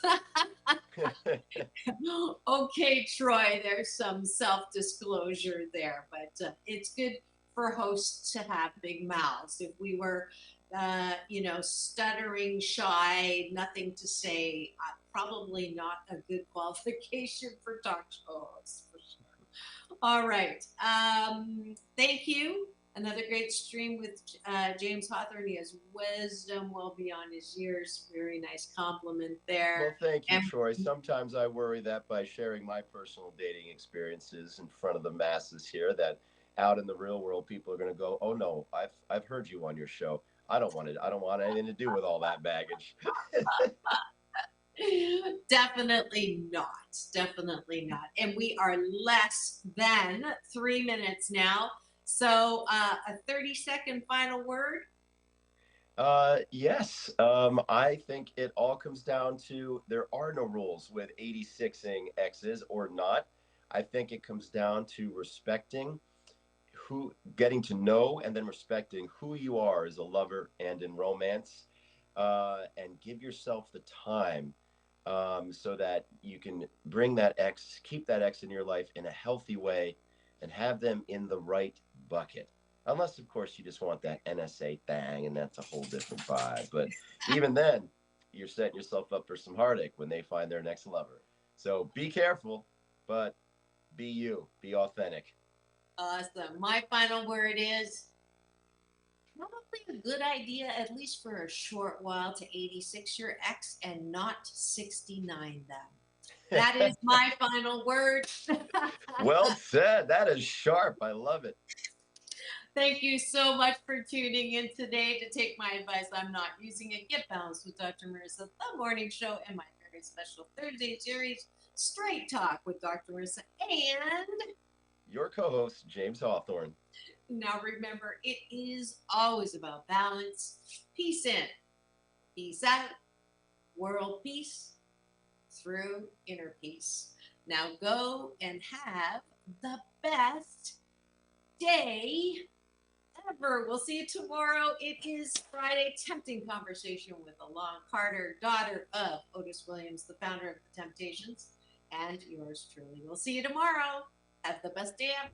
Okay, Troy, there's some self-disclosure there, but it's good for hosts to have big mouths. If we were, stuttering, shy, nothing to say, probably not a good qualification for talk show hosts, for sure. All right. Thank you. Another great stream with James Hawthorne. He has wisdom well beyond his years. Very nice compliment there. Well, thank you, Troy. Sometimes I worry that by sharing my personal dating experiences in front of the masses here, that out in the real world, people are going to go, "Oh no, I've heard you on your show. I don't want anything to do with all that baggage." Definitely not. Definitely not. And we are less than 3 minutes now. So a 30-second final word? Yes. I think it all comes down to there are no rules with 86ing exes or not. I think it comes down to getting to know and then respecting who you are as a lover and in romance, and give yourself the time so that you can keep that ex in your life in a healthy way and have them in the right bucket. Unless, of course, you just want that NSA thing, and that's a whole different vibe. But even then, you're setting yourself up for some heartache when they find their next lover. So be careful, but be you. Be authentic. Awesome. My final word is probably a good idea, at least for a short while, to 86 your ex and not 69 them. That is my final word. Well said. That is sharp. I love it. Thank you so much for tuning in today. To take my advice, I'm not using it. Get balanced with Dr. Marissa, the morning show, and my very special Thursday series, Straight Talk with Dr. Marissa and your co-host, James Hawthorne. Now remember, it is always about balance. Peace in, peace out, world peace through inner peace. Now go and have the best day ever. We'll see you tomorrow. It is Friday Tempting Conversation with Alon Carter, daughter of Otis Williams, the founder of The Temptations, and yours truly. We'll see you tomorrow. Have the best day ever.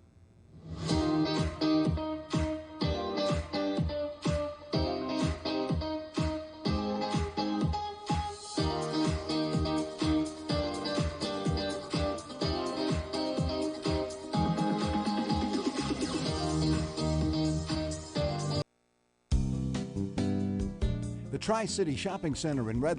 The Tri-City Shopping Center in Redlands